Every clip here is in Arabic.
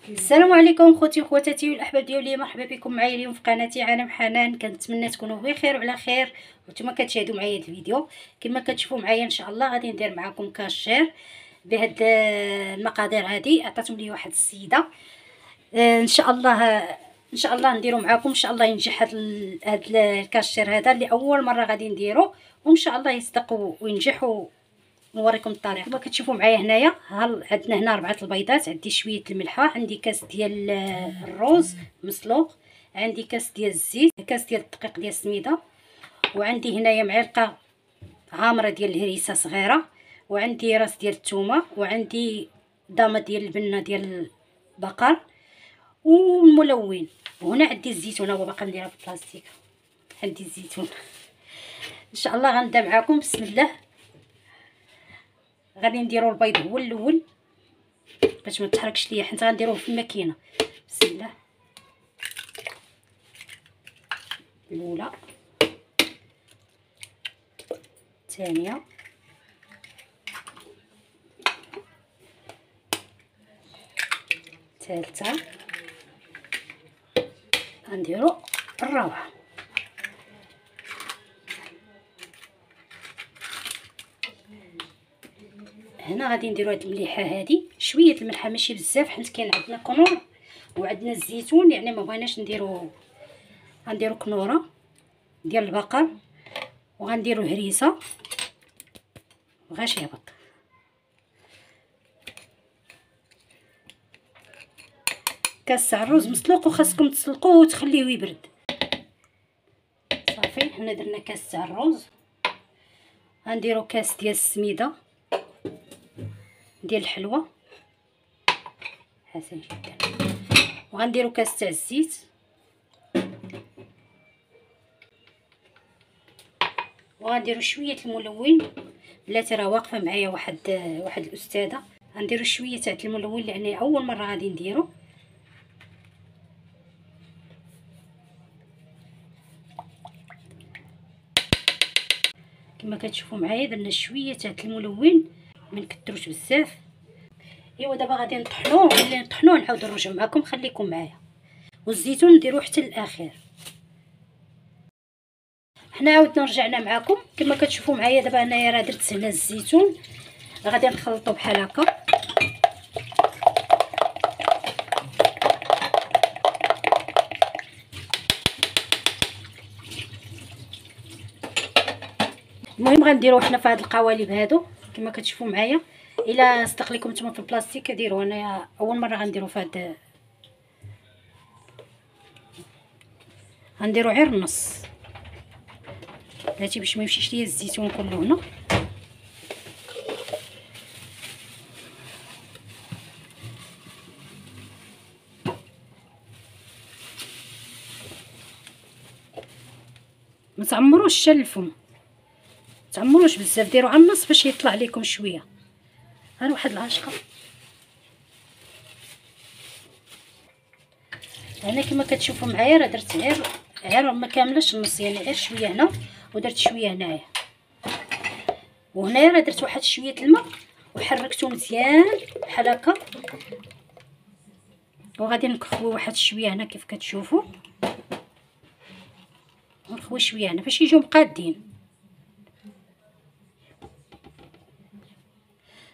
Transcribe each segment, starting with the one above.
السلام عليكم خوتي وخواتاتي والاحباب ديالي، مرحبا بكم معايا اليوم في قناتي عالم حنان. كنتمنى تكونوا بخير وعلى خير وانتم كتشاهدوا معايا هذا الفيديو. كما كتشوفوا معايا ان شاء الله غادي ندير معكم كاشير بهاد المقادير هذه عطاتهم لي واحد السيده. ان شاء الله نديرو معكم، ان شاء الله ينجح هاد الكاشير هذا اللي اول مره غادي نديرو، وان شاء الله يصدق وينجح. نوريكم الطريقه. كما كتشوفوا معايا هنايا عندنا هنا 4 البيضات، عندي شويه الملحه، عندي كاس ديال الروز مسلوق، عندي كاس ديال الزيت، كاس ديال الدقيق ديال السميده، وعندي هنايا معلقه عامره ديال الهريسه صغيره، وعندي راس ديال الثومه، وعندي ضامه ديال البنه ديال البقر والملون، وهنا عندي الزيتونه هو باقا نديرها في البلاستيك. عندي الزيتون. ان شاء الله غنبدا معكم. بسم الله. غادي نديرو البيض هو الاول باش ما تحركش ليا، حيت غنديروه في الماكينه. بسم الله. الاولى، الثانيه، الثالثه، غنديرو الرابعه. هنا غادي نديرو هاد المليحه هادي، شويه الملحه ماشي بزاف، حيت كاين عندنا كنور وعندنا الزيتون، يعني ما بغيناش غنديرو كنوره ديال البقر، وغنديرو هريسه بغاش يهبط. كاس تاع الرز مسلوق، وخاصكم تسلقوه وتخليوه يبرد. صافي، حنا درنا كاس تاع الرز. غنديرو كاس ديال السميده ديال الحلوه حسن جدا، وغنديرو كاس تاع الزيت، وغنديرو شويه الملون. بلاتي راه واقفه معايا واحد الاستاذه. غنديرو شويه تاع الملون لان اول مره غادي نديرو. كما كتشوفوا معايا درنا شويه تاع الملون، ما نكثروش بزاف. ايوا دابا غادي نطحنوه، ملي نطحنوه نعاود نرجع معكم، خليكم معايا. والزيتون نديروه حتى الاخير. حنا عاودنا رجعنا معكم. كما كتشوفوا معايا دابا انايا راه درت هنا الزيتون، غادي نخلطو بحال هكا. المهم غنديروه حنا في هاد القوالب هادو كما كتشوفوا معايا. الا صدق لكم نتوما في البلاستيك ديروه، انايا اول مره غنديرو في هاد، غنديرو غير النص بلاتي باش ما يمشيش ليا الزيتون كله هنا. ما تعمروش حتى الفم، تعمروش بزاف، ديروا على النص باش يطلع لكم شويه. ها واحد العشقه. هنا كما كتشوفوا معايا راه درت غير ما كاملاش النص، يعني غير شويه هنا ودرت شويه هنايا، وهنايا راه درت واحد شويه الماء وحركته مزيان بحال هكا. وغادي نخوي واحد شويه هنا كيف كتشوفوا، نخوي شويه هنا باش يجيو مقادين.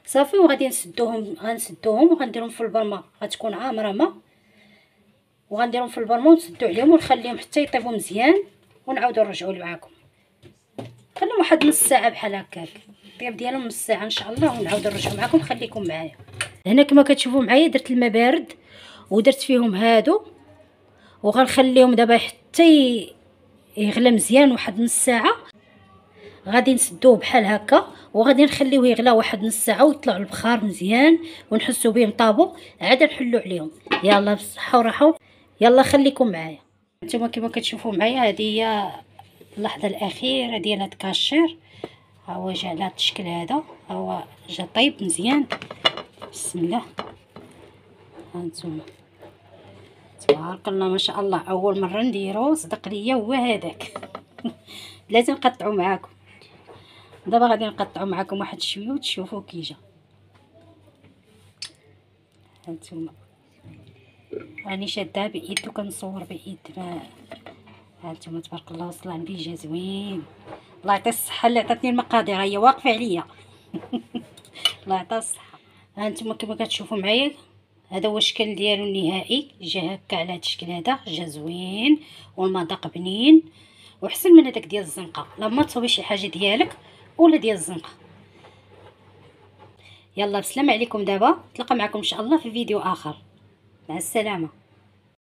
صافي، وغادي غنسدوهم وغنديرهم في البرمه، غتكون عامره ما، وغنديرهم في البرمه ونسدو عليهم ونخليهم حتى يطيبوا مزيان، ونعاودو نرجعوا معكم. خليهم واحد نص ساعه بحال هكاك، الطياب ديالهم نص ساعه ان شاء الله، ونعاودو نرجعوا معكم. خليكم معايا. هنا كما كتشوفوا معايا درت الماء بارد ودرت فيهم هادو، وغنخليهم دابا حتى يغلى مزيان واحد نص ساعه. غادي نسدوه بحال هكا وغادي نخليوه يغلى واحد نص ساعه ويطلعوا البخار مزيان ونحسوا بهم طابوا، عاد نحلو عليهم. يلا بالصحه وراحه. يلا خليكم معايا. نتوما كما كتشوفوا معايا هذه هي اللحظه الاخيره ديال هاد الكاشير. ها هو جا على هاد الشكل هذا، ها هو جا طيب مزيان. بسم الله. ها نتوما تبارك الله ما شاء الله، اول مره نديرو صدق ليا هو هذاك. لازم نقطعو معاكم. دابا غادي نقطعو معاكم واحد شويه وتشوفوا كي جا. هانتوما راني شادها بايد وكنصور بايد. ما هانتوما تبارك الله وصل عندي جا زوين. الله يعطي الصحه اللي عطاتني المقادير، هي واقفه عليا. الله يعطيها الصحه. هانتوما كما كتشوفوا معايا هذا هو الشكل ديالو النهائي، جا هكا على هذا الشكل هذا، جا زوين والمذاق بنين وحسن من هذاك ديال الزنقه. لما تصوبي شي حاجه ديالك ولا ديال الزنقه. يلا بسلام عليكم. دابا نتلاقى معكم ان شاء الله في فيديو اخر. مع السلامه.